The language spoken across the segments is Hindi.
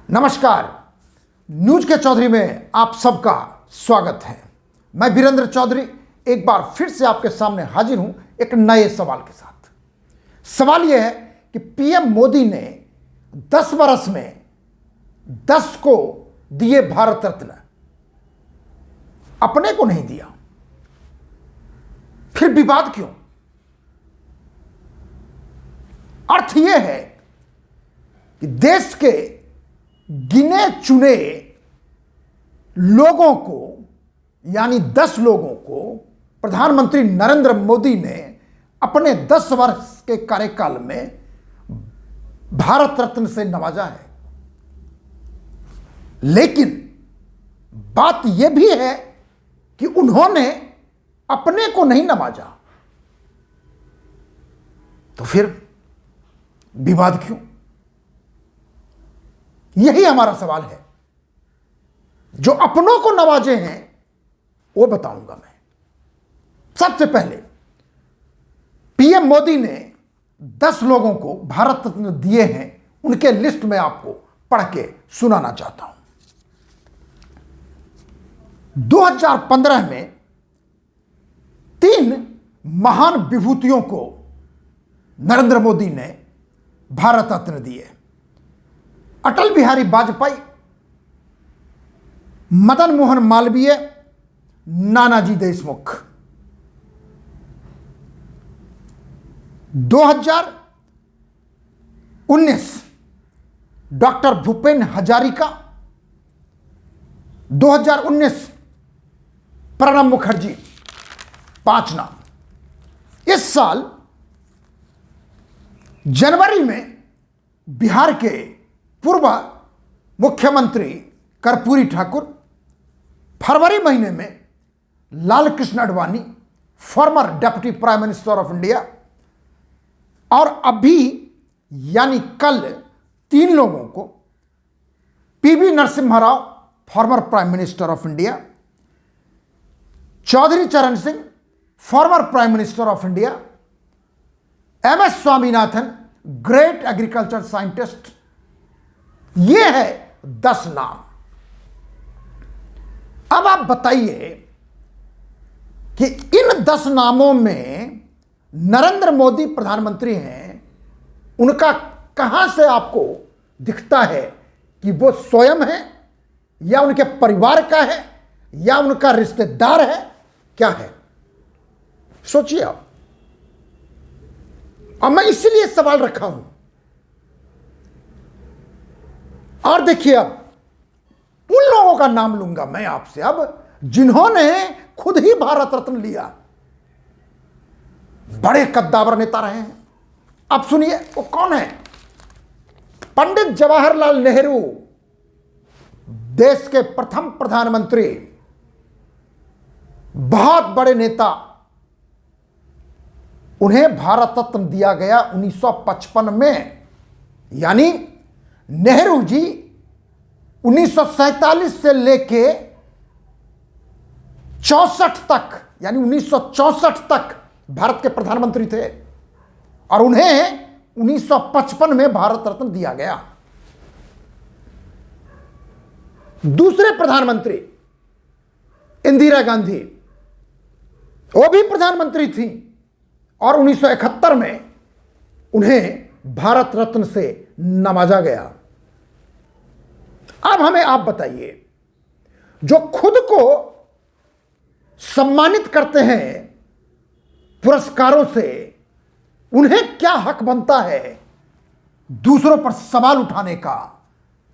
नमस्कार। न्यूज के चौधरी में आप सबका स्वागत है। मैं वीरेंद्र चौधरी एक बार फिर से आपके सामने हाजिर हूं एक नए सवाल के साथ। सवाल यह है कि पीएम मोदी ने 10 बरस में 10 को दिए भारत रत्न, अपने को नहीं दिया, फिर विवाद क्यों? अर्थ यह है कि देश के गिने चुने लोगों को यानी 10 लोगों को प्रधानमंत्री नरेंद्र मोदी ने अपने 10 वर्ष के कार्यकाल में भारत रत्न से नवाजा है। लेकिन बात यह भी है कि उन्होंने अपने को नहीं नवाजा, तो फिर विवाद क्यों? यही हमारा सवाल है। जो अपनों को नवाजे हैं वो बताऊंगा मैं। सबसे पहले पीएम मोदी ने 10 लोगों को भारत रत्न दिए हैं, उनके लिस्ट में आपको पढ़ के सुनाना चाहता हूं। 2015 में 3 महान विभूतियों को नरेंद्र मोदी ने भारत रत्न दिए। अटल बिहारी वाजपेयी, मदन मोहन मालवीय, नानाजी देशमुख। 2019 डॉक्टर भूपेन हजारिका, 2019 प्रणब मुखर्जी। 5 नाम। इस साल जनवरी में बिहार के पूर्व मुख्यमंत्री कर्पूरी ठाकुर, फरवरी महीने में Lal Krishna Advani, former deputy prime minister of India, और अभी यानी कल 3 लोगों को PV Narasimha Rao, former prime minister of India, Chaudhary Charan Singh, former prime minister of India, MS Swaminathan, great agriculture scientist. यह है 10 नाम। अब आप बताइए कि इन 10 नामों में नरेंद्र मोदी प्रधानमंत्री हैं, उनका कहां से आपको दिखता है कि वो स्वयं है या उनके परिवार का है या उनका रिश्तेदार है? क्या है? सोचिए आप। और मैं इसलिए सवाल रखा हूं। और देखिए, अब उन लोगों का नाम लूंगा मैं आपसे अब जिन्होंने खुद ही भारत रत्न लिया। बड़े कद्दावर नेता रहे हैं। अब सुनिए वो कौन है। पंडित जवाहरलाल नेहरू, देश के प्रथम प्रधानमंत्री, बहुत बड़े नेता। उन्हें भारत रत्न दिया गया 1955 में। यानी नेहरू जी 1947 से लेके 64 तक, यानी 1964 तक भारत के प्रधानमंत्री थे, और उन्हें 1955 में भारत रत्न दिया गया। दूसरे प्रधानमंत्री इंदिरा गांधी, वो भी प्रधानमंत्री थी और 1971 में उन्हें भारत रत्न से नवाजा गया। अब हमें आप बताइए, जो खुद को सम्मानित करते हैं पुरस्कारों से, उन्हें क्या हक बनता है दूसरों पर सवाल उठाने का,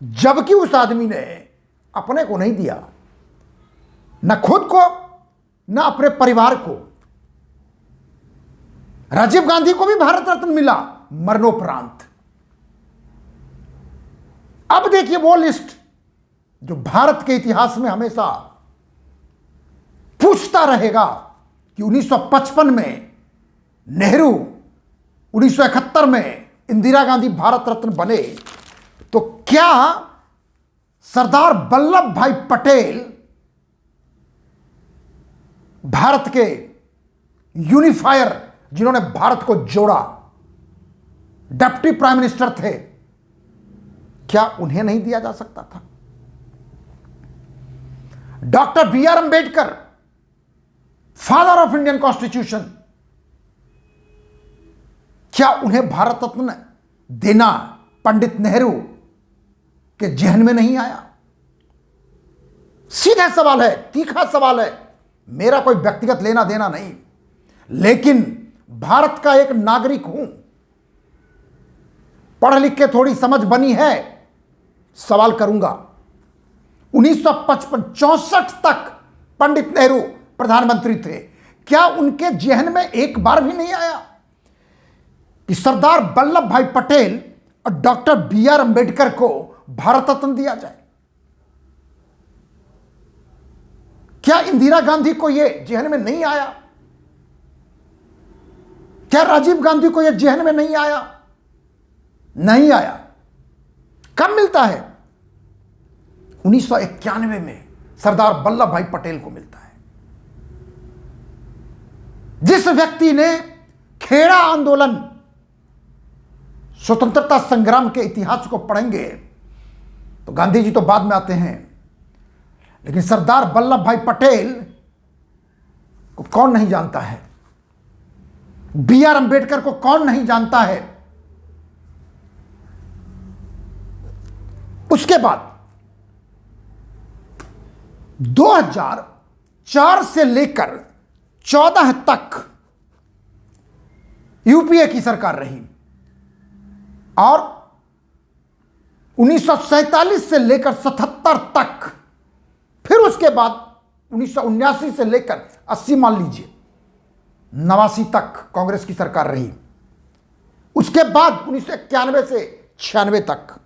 जबकि उस आदमी ने अपने को नहीं दिया, न खुद को न अपने परिवार को। राजीव गांधी को भी भारत रत्न मिला मरणोपरांत। अब देखिए वो लिस्ट जो भारत के इतिहास में हमेशा पूछता रहेगा कि 1955 में नेहरू, 1971 में इंदिरा गांधी भारत रत्न बने, तो क्या सरदार वल्लभ भाई पटेल भारत के यूनिफायर, जिन्होंने भारत को जोड़ा, डिप्टी प्राइम मिनिस्टर थे, क्या उन्हें नहीं दिया जा सकता था? Doctor B R Ambedkar, father of Indian constitution, क्या उन्हें भारत रत्न देना पंडित नेहरू के जहन में नहीं आया? सीधा सवाल है, तीखा सवाल है, मेरा कोई व्यक्तिगत लेना देना नहीं, लेकिन भारत का एक नागरिक हूं, पढ़ लिख के थोड़ी समझ बनी है, सवाल करूंगा। 1955-64 तक पंडित नेहरू प्रधानमंत्री थे, क्या उनके जहन में एक बार भी नहीं आया कि सरदार वल्लभ भाई पटेल और डॉक्टर बी आर अंबेडकर को भारत रत्न दिया जाए? क्या इंदिरा गांधी को यह जहन में नहीं आया? क्या राजीव गांधी को यह जहन में नहीं आया? नहीं आया। कब मिलता है? 1991 में सरदार वल्लभ भाई पटेल को मिलता है, जिस व्यक्ति ने खेड़ा आंदोलन, स्वतंत्रता संग्राम के इतिहास को पढ़ेंगे तो गांधी जी तो बाद में आते हैं, लेकिन सरदार वल्लभ भाई पटेल को कौन नहीं जानता है? बी आर अंबेडकर को कौन नहीं जानता है? उसके बाद 2004 से लेकर 14 तक यूपीए की सरकार रही और 1947 से लेकर 77 तक, फिर उसके बाद 1979 से लेकर 80 मान लीजिए 89 तक कांग्रेस की सरकार रही। उसके बाद 1991 से 96 तक,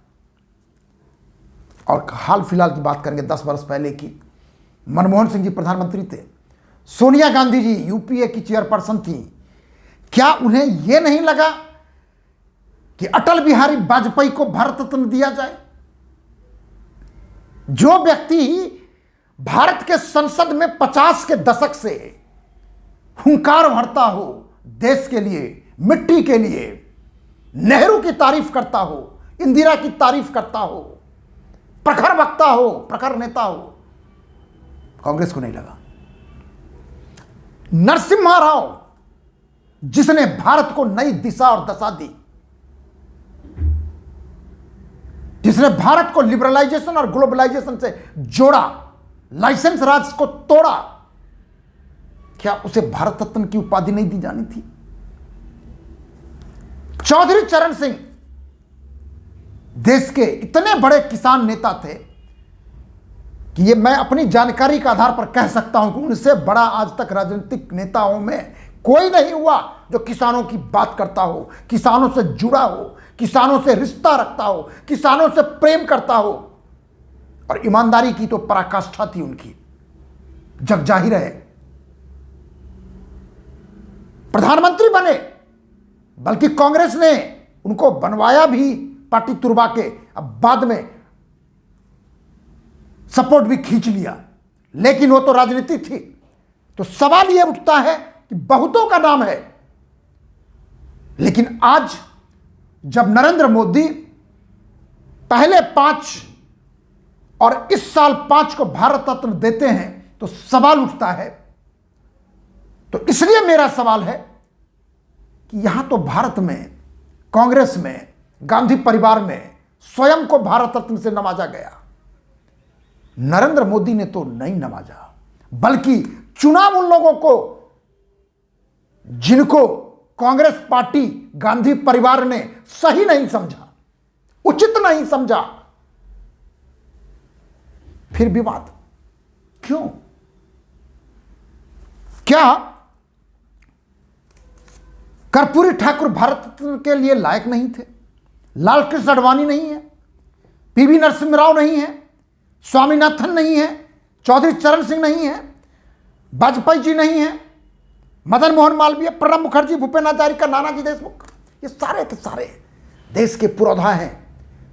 और हाल फिलहाल की बात करेंगे 10 वर्ष पहले की, मनमोहन सिंह जी प्रधानमंत्री थे, सोनिया गांधी जी यूपीए की चेयरपर्सन थी। क्या उन्हें यह नहीं लगा कि अटल बिहारी वाजपेयी को भारत रत्न दिया जाए? जो व्यक्ति भारत के संसद में 50 के दशक से हुंकार भरता हो देश के लिए, मिट्टी के लिए, नेहरू की तारीफ करता हो, इंदिरा की तारीफ करता हो, प्रखर वक्ता हो, प्रखर नेता हो, कांग्रेस को नहीं लगा। नरसिम्हा राव, जिसने भारत को नई दिशा और दशा दी, जिसने भारत को लिबरलाइजेशन और ग्लोबलाइजेशन से जोड़ा, लाइसेंस राज को तोड़ा, क्या उसे भारत रत्न की उपाधि नहीं दी जानी थी? चौधरी चरण सिंह देश के इतने बड़े किसान नेता थे कि ये मैं अपनी जानकारी के आधार पर कह सकता हूं कि उनसे बड़ा आज तक राजनीतिक नेताओं में कोई नहीं हुआ जो किसानों की बात करता हो, किसानों से जुड़ा हो, किसानों से रिश्ता रखता हो, किसानों से प्रेम करता हो। और ईमानदारी की तो पराकाष्ठा थी उनकी, जग जाहिर है। प्रधानमंत्री बने, बल्कि कांग्रेस ने उनको बनवाया भी पार्टी तुरवा के, अब बाद में सपोर्ट भी खींच लिया, लेकिन वो तो राजनीति थी। तो सवाल यह उठता है कि बहुतों का नाम है, लेकिन आज जब नरेंद्र मोदी पहले 5 और इस साल 5 को भारत रत्न देते हैं तो सवाल उठता है। तो इसलिए मेरा सवाल है कि यहां तो भारत में, कांग्रेस में, गांधी परिवार में स्वयं को भारत रत्न से नवाजा गया, नरेंद्र मोदी ने तो नहीं नवाजा, बल्कि चुनाव उन लोगों को जिनको कांग्रेस पार्टी, गांधी परिवार ने सही नहीं समझा, उचित नहीं समझा। फिर विवाद क्यों? क्या कर्पूरी ठाकुर भारत रत्न के लिए लायक नहीं थे? लालकृष्ण आडवाणी नहीं है, पीवी नरसिम्हा राव नहीं है, स्वामीनाथन नहीं है, चौधरी चरण सिंह नहीं है, वाजपेयी जी नहीं है, मदन मोहन मालवीय, प्रणब मुखर्जी, भूपेन हजारिका, नानाजी देशमुख, ये सारे के सारे देश के पुरोधा हैं,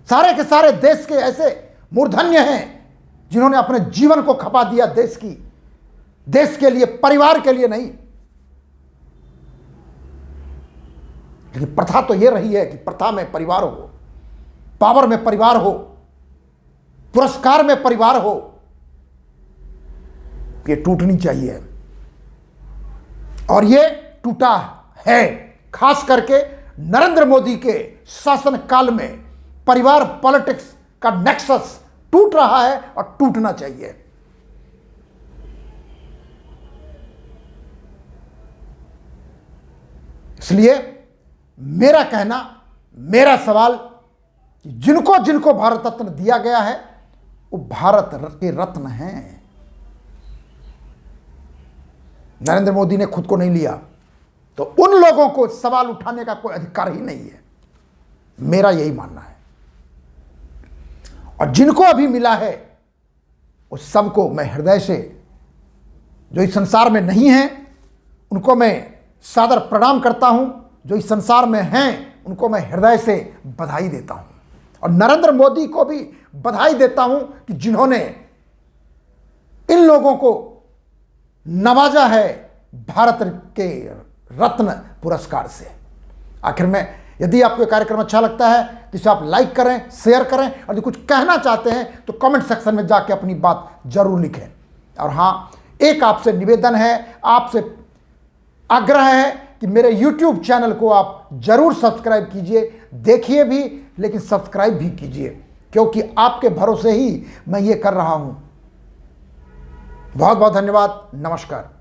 सारे के सारे देश के ऐसे मूर्धन्य हैं जिन्होंने अपने जीवन को खपा दिया देश की, देश के लिए, परिवार के लिए नहीं। लेकिन प्रथा तो यह रही है कि प्रथा में परिवार हो, पावर में परिवार हो, पुरस्कार में परिवार हो, ये टूटनी चाहिए। और ये टूटा है। खास करके नरेंद्र मोदी के शासन काल में परिवार पॉलिटिक्स का नेक्सस टूट रहा है और टूटना चाहिए। इसलिए मेरा कहना, मेरा सवाल कि जिनको जिनको भारत रत्न दिया गया है वो भारत के रत्न हैं। नरेंद्र मोदी ने खुद को नहीं लिया तो उन लोगों को सवाल उठाने का कोई अधिकार ही नहीं है। मेरा यही मानना है। और जिनको अभी मिला है उस सबको मैं हृदय से, जो इस संसार में नहीं है उनको मैं सादर प्रणाम करता हूं, जो इस संसार में हैं उनको मैं हृदय से बधाई देता हूं। और नरेंद्र मोदी को भी बधाई देता हूं कि जिन्होंने इन लोगों को नवाजा है भारत के रत्न पुरस्कार से। आखिर में यदि आपको कार्यक्रम अच्छा लगता है तो इसे आप लाइक करें, शेयर करें, और यदि कुछ कहना चाहते हैं तो कमेंट सेक्शन में जाके अपनी बात जरूर लिखें। और हाँ, एक आपसे निवेदन है, आपसे आग्रह है कि मेरे YouTube चैनल को आप जरूर सब्सक्राइब कीजिए। देखिए भी, लेकिन सब्सक्राइब भी कीजिए, क्योंकि आपके भरोसे ही मैं ये कर रहा हूं। बहुत बहुत धन्यवाद। नमस्कार।